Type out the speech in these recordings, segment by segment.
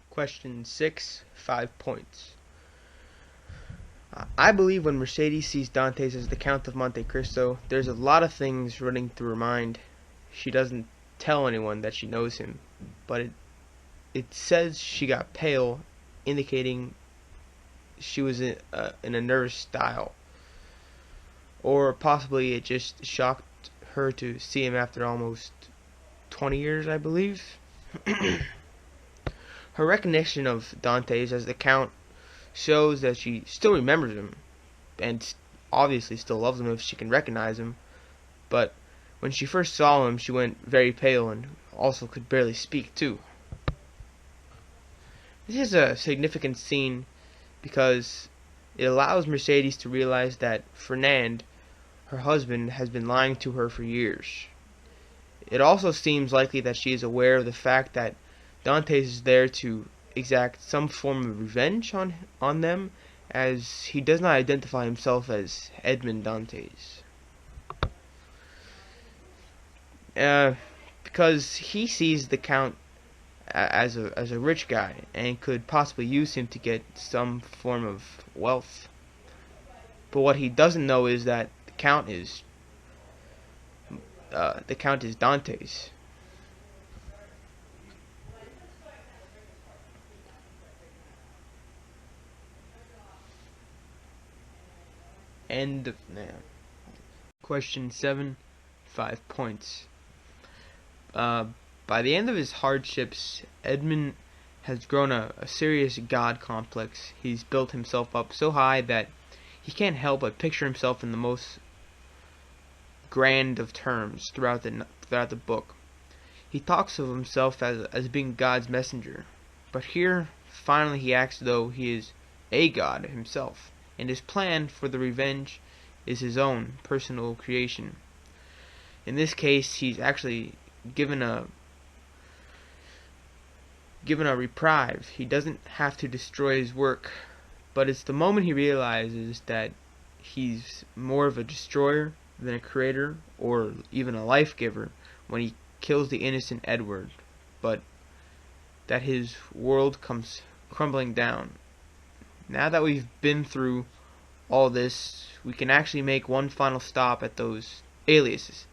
Question 6, 5 points. I believe when Mercedes sees Dantes as the Count of Monte Cristo, there's a lot of things running through her mind. She doesn't tell anyone that she knows him, but it says she got pale, indicating she was in a nervous style. Or possibly it just shocked her to see him after almost 20 years, I believe. Her recognition of Dantes as the Count shows that she still remembers him, and obviously still loves him if she can recognize him, but when she first saw him, she went very pale and also could barely speak, too. This is a significant scene because it allows Mercedes to realize that Fernand, her husband, has been lying to her for years. It also seems likely that she is aware of the fact that Dantes is there to exact some form of revenge on them, as he does not identify himself as Edmond Dantes. Because he sees the Count as a rich guy and could possibly use him to get some form of wealth. But what he doesn't know is that the Count is Dantes. End of Question 7, 5 points. By the end of his hardships, Edmund has grown a serious god complex. He's built himself up so high that he can't help but picture himself in the most grand of terms throughout the book. He talks of himself as being God's messenger, but here, finally, he acts as though he is a god himself, and his plan for the revenge is his own personal creation. In this case, he's actually given a reprieve. He doesn't have to destroy his work, but it's the moment he realizes that he's more of a destroyer than a creator or even a life giver when he kills the innocent Edward, but that his world comes crumbling down. Now that we've been through all this, we can actually make one final stop at those aliases.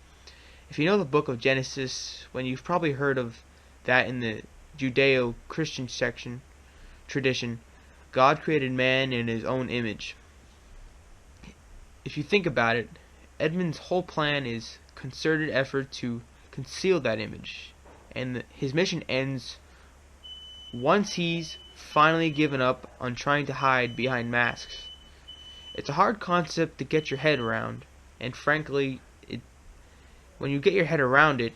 If you know the book of Genesis, when you've probably heard of that in the Judeo-Christian tradition, God created man in his own image. If you think about it, Edmund's whole plan is concerted effort to conceal that image, and his mission ends once he's finally given up on trying to hide behind masks. It's a hard concept to get your head around, and frankly, when you get your head around it,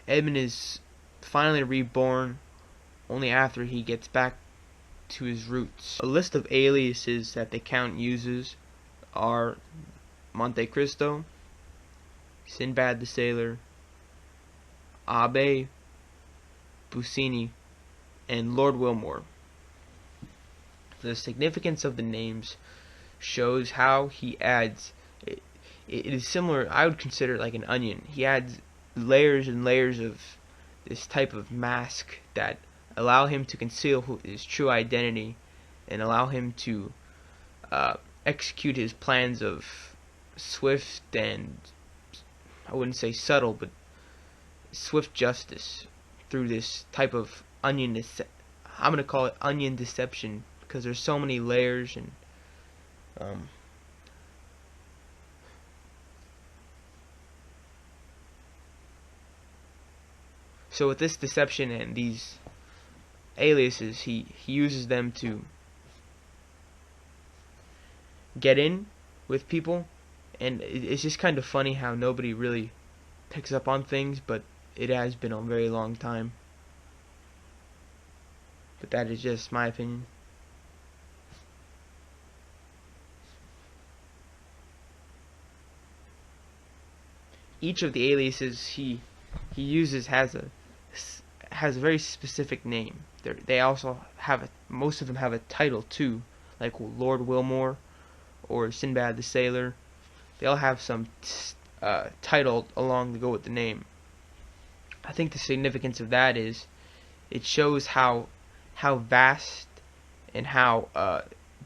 Edmund is finally reborn only after he gets back to his roots. A list of aliases that the Count uses are Monte Cristo, Sinbad the Sailor, Abe, Busini, and Lord Wilmore. The significance of the names shows how he adds. It is similar, I would consider it like an onion. He adds layers and layers of this type of mask that allow him to conceal his true identity and allow him to execute his plans of swift and, I wouldn't say subtle, but swift justice through this type of onion. I'm going to call it onion deception because there's so many layers and so with this deception and these aliases, he uses them to get in with people, and it's just kind of funny how nobody really picks up on things, but it has been a very long time. But that is just my opinion. Each of the aliases he uses has a very specific name. They also have most of them have a title too, like Lord Wilmore or Sinbad the Sailor. They all have some title along to go with the name. I think the significance of that is it shows how how vast and how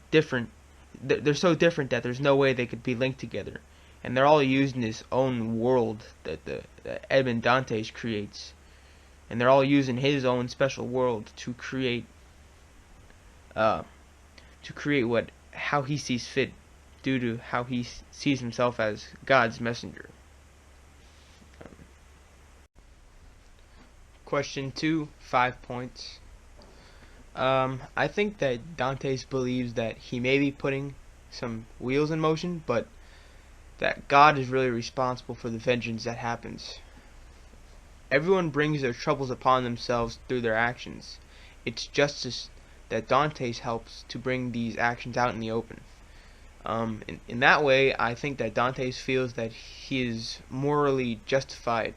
different. They're so different that there's no way they could be linked together, and they're all used in this own world that Edmond Dantes creates, and they're all using his own special world uh, to create what how he sees fit, due to how he sees himself as God's messenger. Question 2, 5 points. I think that Dantes believes that he may be putting some wheels in motion, but that God is really responsible for the vengeance that happens. Everyone brings their troubles upon themselves through their actions. It's justice that Dantes helps to bring these actions out in the open. In that way, I think that Dantes feels that he is morally justified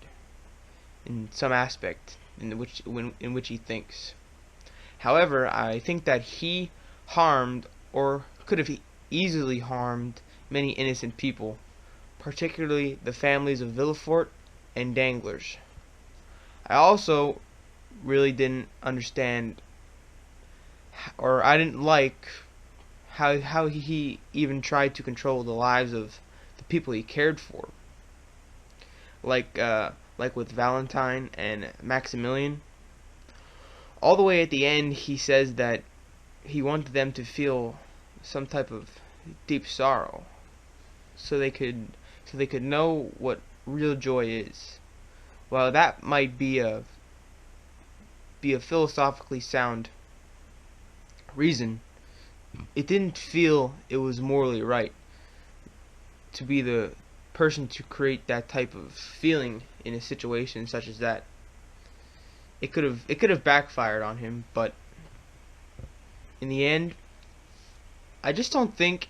in some aspect in which he thinks. However, I think that he harmed, or could have easily harmed, many innocent people, particularly the families of Villefort and Danglars. I also really didn't understand, or I didn't like, how he even tried to control the lives of the people he cared for, like with Valentine and Maximilian. All the way at the end, he says that he wanted them to feel some type of deep sorrow, so they could know what real joy is. While that might be a philosophically sound reason, it didn't feel it was morally right to be the person to create that type of feeling in a situation such as that. It could have backfired on him, but in the end, I just don't think,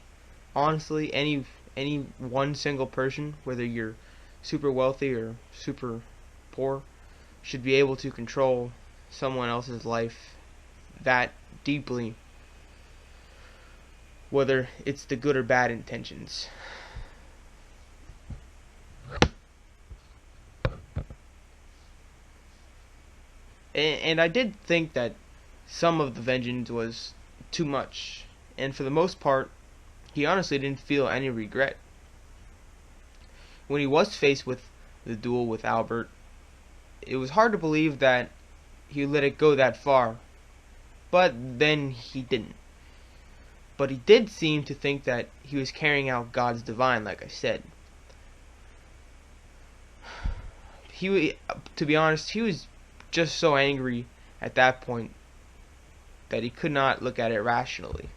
honestly, any one single person, whether you're super wealthy or super poor, should be able to control someone else's life that deeply, whether it's the good or bad intentions. And I did think that some of the vengeance was too much, and for the most part, he honestly didn't feel any regret. When he was faced with the duel with Albert, it was hard to believe that he let it go that far, but then he didn't. But he did seem to think that he was carrying out God's divine, like I said. To be honest, he was just so angry at that point that he could not look at it rationally.